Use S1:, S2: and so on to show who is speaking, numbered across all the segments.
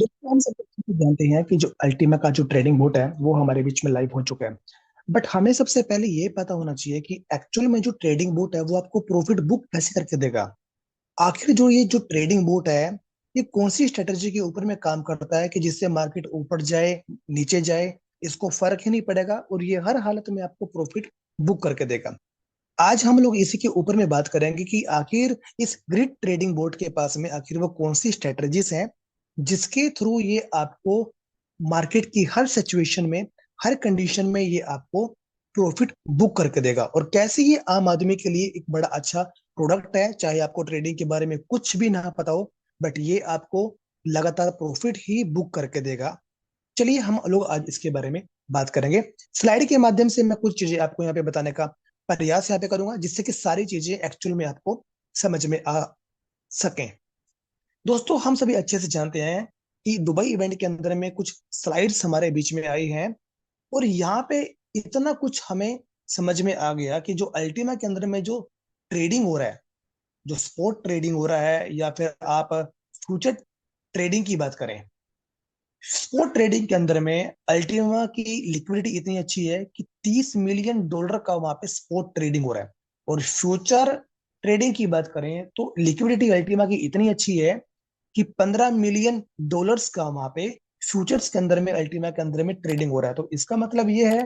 S1: दोस्तों हम सब जानते हैं कि जो अल्टीमा का जो ट्रेडिंग बोट है वो हमारे बीच में लाइव हो चुका है। बट हमें सबसे पहले ये पता होना चाहिए कि एक्चुअल में जो ट्रेडिंग बोट है वो आपको प्रॉफिट बुक कैसे करके देगा। आखिर जो ये जो ट्रेडिंग बोट है ये कौन सी स्ट्रेटेजी के ऊपर में काम करता है कि जिससे मार्केट ऊपर जाए नीचे जाए इसको फर्क ही नहीं पड़ेगा और ये हर हालत में आपको प्रॉफिट बुक करके देगा। आज हम लोग इसी के ऊपर में बात करेंगे कि आखिर इस ग्रिड ट्रेडिंग बोर्ड के पास में आखिर वो कौन सी स्ट्रेटजीज हैं जिसके थ्रू ये आपको मार्केट की हर सिचुएशन में हर कंडीशन में ये आपको प्रॉफिट बुक करके देगा और कैसे ये आम आदमी के लिए एक बड़ा अच्छा प्रोडक्ट है। चाहे आपको ट्रेडिंग के बारे में कुछ भी ना पता हो बट ये आपको लगातार प्रॉफिट ही बुक करके देगा। चलिए हम लोग आज इसके बारे में बात करेंगे। स्लाइड के माध्यम से मैं कुछ चीजें आपको यहाँ पे बताने का प्रयास यहाँ पे करूंगा जिससे कि सारी चीजें एक्चुअल में आपको समझ में आ सकें। दोस्तों हम सभी अच्छे से जानते हैं कि दुबई इवेंट के अंदर में कुछ स्लाइड्स हमारे बीच में आई हैं और यहाँ पे इतना कुछ हमें समझ में आ गया कि जो अल्टीमा के अंदर में जो ट्रेडिंग हो रहा है, जो स्पॉट ट्रेडिंग हो रहा है या फिर आप फ्यूचर ट्रेडिंग की बात करें, स्पॉट ट्रेडिंग के अंदर में अल्टीमा की लिक्विडिटी इतनी अच्छी है कि $30 मिलियन का वहां पे स्पॉट ट्रेडिंग हो रहा है। और फ्यूचर ट्रेडिंग की बात करें तो लिक्विडिटी अल्टीमा की इतनी अच्छी है कि $15 मिलियन का वहां पे फ्यूचर्स के अंदर में अल्टीमा के अंदर में ट्रेडिंग हो रहा है। तो इसका मतलब ये है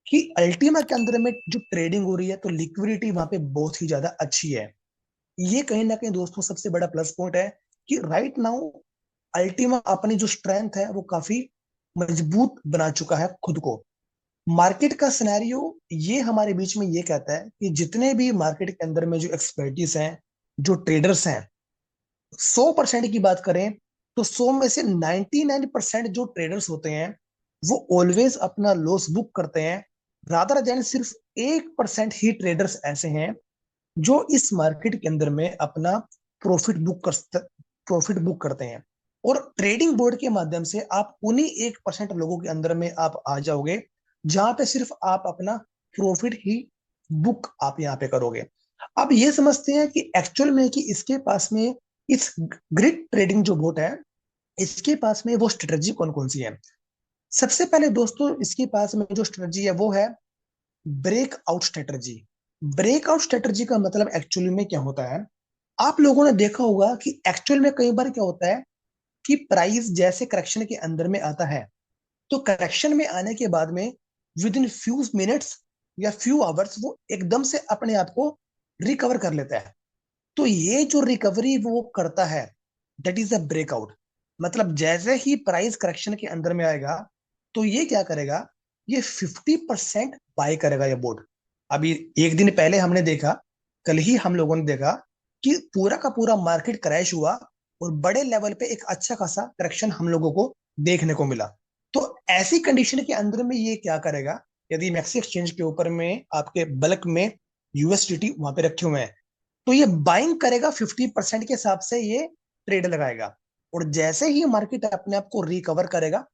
S1: कि अल्टीमा के अंदर में जो ट्रेडिंग हो रही है तो लिक्विडिटी वहां पे बहुत ही ज्यादा अच्छी है। ये कहीं ना कहीं दोस्तों सबसे बड़ा प्लस पॉइंट है कि राइट नाउ अल्टीमा अपनी जो स्ट्रेंथ है वो काफी मजबूत बना चुका है खुद को। मार्केट का सिनेरियो ये हमारे बीच में ये कहता है कि जितने भी मार्केट के अंदर में जो एक्सपर्टीज हैं, जो ट्रेडर्स हैं, 100% की बात करें तो 100 में से 99% जो ट्रेडर्स होते हैं वो ऑलवेज अपना लॉस बुक करते हैं। रादर देन सिर्फ 1% ही ट्रेडर्स ऐसे हैं जो इस मार्केट के अंदर में अपना प्रॉफिट बुक करते हैं। और ट्रेडिंग बोर्ड के माध्यम से आप उन्हीं 1% लोगों के अंदर में आप आ जाओगे जहां पे सिर्फ आप अपना प्रॉफिट ही बुक आप यहाँ पे करोगे। अब ये समझते हैं कि एक्चुअल में कि इसके पास में इस ग्रिड ट्रेडिंग जो बोट है इसके पास में वो स्ट्रेटजी कौन कौन सी है। सबसे पहले दोस्तों इसके पास में जो स्ट्रेटजी है वो है ब्रेकआउट स्ट्रेटजी। ब्रेकआउट स्ट्रेटजी का मतलब एक्चुअली में क्या होता है, आप लोगों ने देखा होगा कि एक्चुअल में कई बार क्या होता है कि प्राइस जैसे करेक्शन के अंदर में आता है तो करेक्शन में आने के बाद में विद इन फ्यू मिनट्स या फ्यू आवर्स वो एकदम से अपने आप को रिकवर कर लेता है। तो ये जो रिकवरी वो करता है दैट इज अ ब्रेकआउट। मतलब जैसे ही प्राइस करेक्शन के अंदर में आएगा तो ये क्या करेगा, ये 50% बाय करेगा ये बोर्ड। अभी एक दिन पहले हमने देखा, कल ही हम लोगों ने देखा कि पूरा का पूरा मार्केट क्रैश हुआ और बड़े लेवल पे एक अच्छा खासा करेक्शन हम लोगों को देखने को मिला। तो ऐसी कंडीशन के अंदर में ये क्या करेगा, यदि मैक्सी एक्सचेंज के ऊपर में आपके बल्क में यूएसडीटी वहां पे रखे हुए हैं तो ये बाइंग करेगा 50% के हिसाब से ये ट्रेड लगाएगा। और जैसे ही मार्केट अपने आप को रिकवर करेगा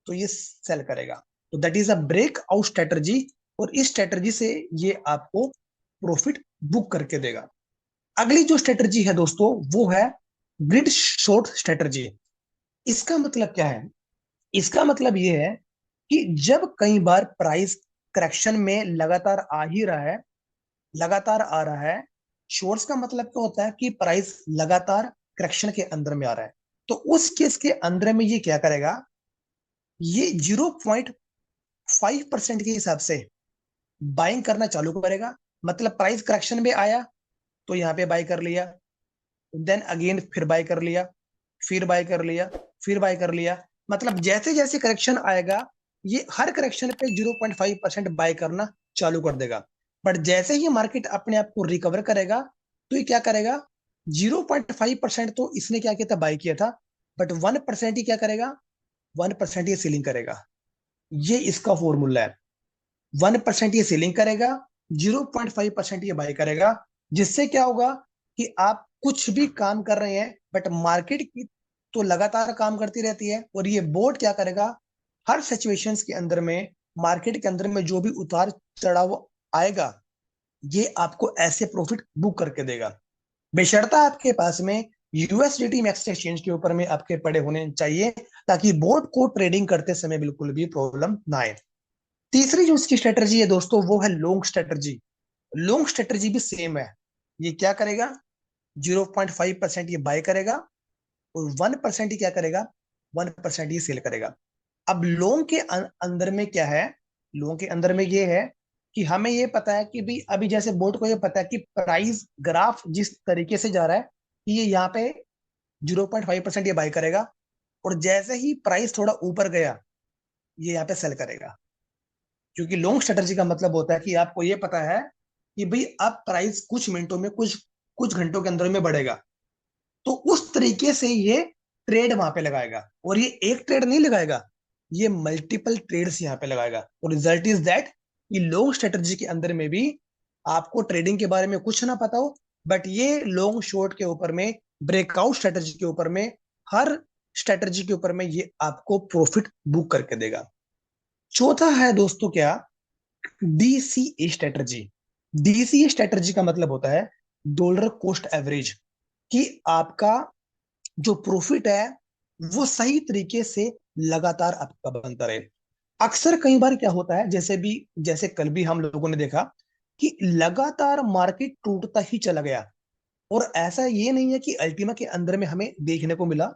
S1: तो ये सेल करेगा। तो that is a break out strategy और इस स्ट्रेटजी से ये आपको प्रॉफिट बुक करके देगा। अगली जो स्ट्रेटजी है दोस्तों वो है ग्रिड शॉर्ट स्ट्रेटजी। इसका मतलब क्या है, इसका मतलब ये है कि जब कई बार प्राइस करेक्शन में लगातार आ ही रहा है, लगातार आ रहा है, शॉर्ट्स का मतलब क्या होता है कि प्राइस लगातार करेक्शन के अंदर में आ रहा है, तो उस केस के अंदर में ये क्या करेगा, ये 0.5% के हिसाब से बाइंग करना चालू करेगा। मतलब प्राइस करेक्शन में आया तो यहाँ पे बाय कर लिया, देन अगेन फिर बाय कर लिया, फिर बाय कर लिया, फिर बाय कर लिया। मतलब जैसे जैसे करेक्शन आएगा ये हर करेक्शन पे 0.5% बाय करना चालू कर देगा। बट जैसे ही मार्केट अपने आप को रिकवर करेगा तो ये क्या करेगा, 0.5% तो इसने क्या किया था, बाय किया था, बट 1% ही क्या करेगा, 1% ये सेलिंग करेगा। ये इसका फॉर्मूला है। 1% ये सेलिंग करेगा, 0.5% ये बाय करेगा। जिससे क्या होगा कि आप कुछ भी काम कर रहे हैं बट मार्केट की तो लगातार काम करती रहती है और ये बोर्ड क्या करेगा, हर सिचुएशंस के अंदर में मार्केट के अंदर में जो भी उतार चढ़ाव आएगा ये आपको ऐसे प्रॉफिट बुक करके देगा। बेशर्ता आपके पास में यूएसडीटी मैक्स एक्सचेंज के ऊपर में आपके पड़े होने चाहिए, ताकि बोट को ट्रेडिंग करते समय बिल्कुल भी प्रॉब्लम ना आए। तीसरी जो इसकी स्ट्रेटजी है दोस्तों, वो है लॉन्ग स्ट्रेटजी। लॉन्ग स्ट्रेटजी भी सेम है। ये क्या करेगा, 0.5% ये बाय करेगा, और 1% ही क्या करेगा, 1% ये सेल करेगा। अब लॉन्ग के अंदर में क्या है, लॉन्ग के अंदर में ये है कि हमें ये पता है कि भाई अभी जैसे बोर्ड को ये पता है कि प्राइस ग्राफ जिस तरीके से जा रहा है कि ये यहाँ पे 0.5% ये बाय करेगा, और जैसे ही प्राइस थोड़ा ऊपर गया ये यहाँ पे सेल करेगा। क्योंकि लॉन्ग स्ट्रेटजी का मतलब होता है कि आपको ये पता है कि भाई अब प्राइस कुछ मिनटों में, कुछ कुछ घंटों के अंदर में बढ़ेगा, तो उस तरीके से ये ट्रेड वहां पे लगाएगा। और ये एक ट्रेड नहीं लगाएगा, ये मल्टीपल ट्रेड्स यहाँ पे लगाएगा। और रिजल्ट इज दैट कि लॉन्ग स्ट्रेटजी के अंदर में भी आपको ट्रेडिंग के बारे में कुछ ना पता हो, बट ये लॉन्ग शॉर्ट के ऊपर में, ब्रेकआउट स्ट्रेटजी के ऊपर में, हर स्ट्रेटजी के ऊपर में ये आपको प्रॉफिट बुक करके देगा। चौथा है दोस्तों क्या, डीसीए स्ट्रेटजी। डीसीए स्ट्रेटजी का मतलब होता है डॉलर कॉस्ट एवरेज, कि आपका जो प्रॉफिट है वो सही तरीके से लगातार आपका बनता रहे। अक्सर कई बार क्या होता है, जैसे कल भी हम लोगों ने देखा कि लगातार मार्केट टूटता ही चला गया। और ऐसा ये नहीं है कि अल्टीमा के अंदर में हमें देखने को मिला,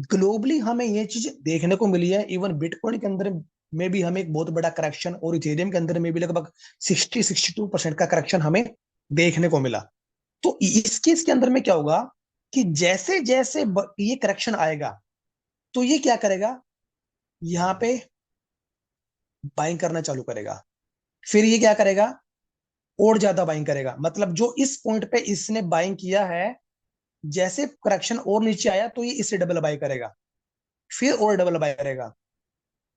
S1: ग्लोबली हमें ये चीज देखने को मिली है। इवन बिटकॉइन के अंदर में भी हमें एक बहुत बड़ा करेक्शन, और इथेरियम के अंदर में भी लगभग 60-62% का करेक्शन हमें देखने को मिला। तो इस केस के अंदर में क्या होगा कि जैसे जैसे ये करेक्शन आएगा, तो ये क्या करेगा, यहाँ पे बाइंग करना चालू करेगा। फिर ये क्या करेगा, और ज्यादा बाइंग करेगा। मतलब जो इस पॉइंट पे इसने बाइंग किया है, जैसे करेक्शन और नीचे आया तो ये इससे डबल बाई करेगा, फिर और डबल बाई करेगा,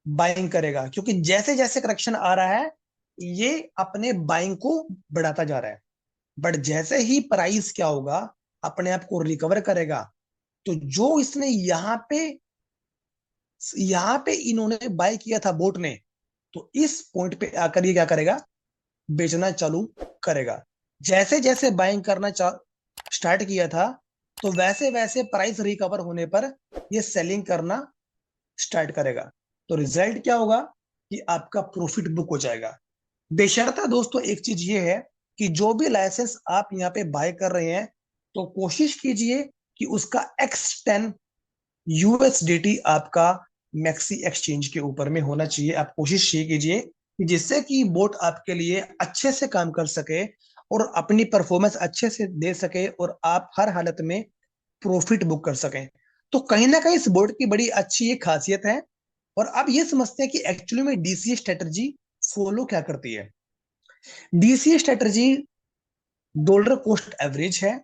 S1: बाइंग करेगा। क्योंकि जैसे जैसे करेक्शन आ रहा है ये अपने बाइंग को बढ़ाता जा रहा है। बट जैसे ही प्राइस क्या होगा, अपने आप को रिकवर करेगा, तो जो इसने यहाँ पे इन्होंने बाय किया था बोट ने, तो इस पॉइंट पे आकर ये क्या करेगा, बेचना चालू करेगा। जैसे जैसे बाइंग करना स्टार्ट किया था, तो वैसे वैसे प्राइस रिकवर होने पर ये सेलिंग करना स्टार्ट करेगा। तो रिजल्ट क्या होगा कि आपका प्रॉफिट बुक हो जाएगा। बेशर्ता दोस्तों एक चीज ये है कि जो भी लाइसेंस आप यहाँ पे बाय कर रहे हैं, तो कोशिश कीजिए कि उसका X10 यूएसडीटी आपका मैक्सी एक्सचेंज के ऊपर में होना चाहिए। आप कोशिश ये कीजिए कि जिससे कि बोट आपके लिए अच्छे से काम कर सके, और अपनी परफॉर्मेंस अच्छे से दे सके, और आप हर हालत में प्रॉफिट बुक कर सकें। तो कहीं ना कहीं इस बोर्ड की बड़ी अच्छी ये खासियत है। और अब ये समझते हैं कि एक्चुअली में डीसीए स्ट्रेटजी फॉलो क्या करती है। DCA strategy dollar cost average है।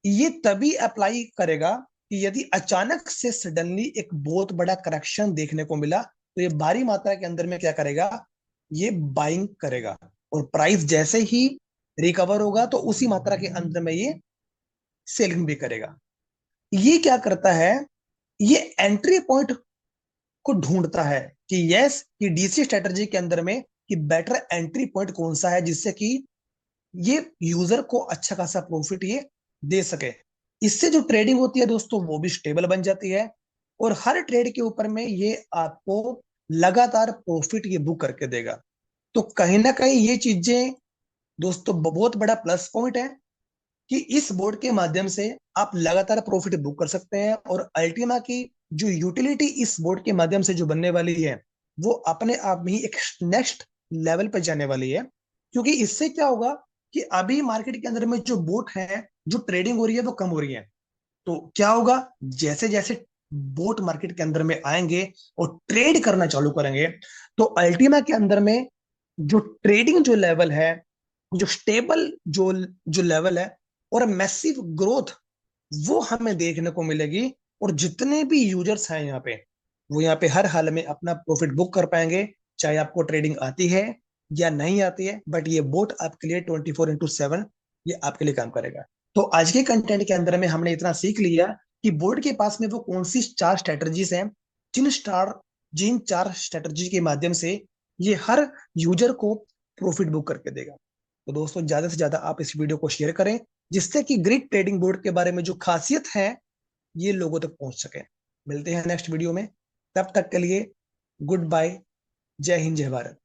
S1: ये तभी अप्लाई करेगा कि यदि अचानक से सडनली एक बहुत बड़ा करेक्शन देखने को मिला, तो ये भारी मात्रा के अंदर में क्या करेगा, ये बाइंग करेगा। और प्राइस जैसे ही रिकवर होगा, तो उसी मात्रा के अंदर में ये सेलिंग भी करेगा। ये क्या करता है, ये एंट्री पॉइंट को ढूंढता है कि यस, कि डीसी स्ट्रेटजी के अंदर में कि बेटर एंट्री पॉइंट कौन सा है, जिससे कि ये यूजर को अच्छा खासा प्रॉफिट ये दे सके। इससे जो ट्रेडिंग होती है दोस्तों, वो भी स्टेबल बन जाती है, और हर ट्रेड के ऊपर में ये आपको लगातार प्रॉफिट ये बुक करके देगा। तो कहीं ना कहीं ये चीजें दोस्तों बहुत बड़ा प्लस पॉइंट है कि इस बोर्ड के माध्यम से आप लगातार प्रॉफिट बुक कर सकते हैं। और अल्टीमा की जो यूटिलिटी इस बोर्ड के माध्यम से जो बनने वाली है, वो अपने आप में ही एक नेक्स्ट लेवल पर जाने वाली है। क्योंकि इससे क्या होगा कि अभी मार्केट के अंदर में जो बोट है, जो ट्रेडिंग हो रही है, वो कम हो रही है। तो क्या होगा, जैसे जैसे बोट मार्केट के अंदर में आएंगे और ट्रेड करना चालू करेंगे, तो अल्टीमा के अंदर में जो ट्रेडिंग जो लेवल है, जो स्टेबल जो जो लेवल है, और मैसिव ग्रोथ, वो हमें देखने को मिलेगी। और जितने भी यूजर्स हैं यहाँ पे, वो यहाँ पे हर हाल में अपना प्रॉफिट बुक कर पाएंगे, चाहे आपको ट्रेडिंग आती है या नहीं आती है। बट ये बोट आपके लिए 24/7 ये आपके लिए काम करेगा। तो आज के कंटेंट के अंदर में हमने इतना सीख लिया कि बोर्ड के पास में वो कौन सी चार स्ट्रेटजीज हैं, जिन स्टार जिन चार स्ट्रेटजी के माध्यम से ये हर यूजर को प्रॉफिट बुक करके देगा। तो दोस्तों ज्यादा से ज्यादा आप इस वीडियो को शेयर करें, जिससे कि ग्रिड ट्रेडिंग बोर्ड के बारे में जो खासियत है ये लोगों तक पहुंच सके। मिलते हैं नेक्स्ट वीडियो में, तब तक के लिए गुड बाय। जय हिंद, जय भारत।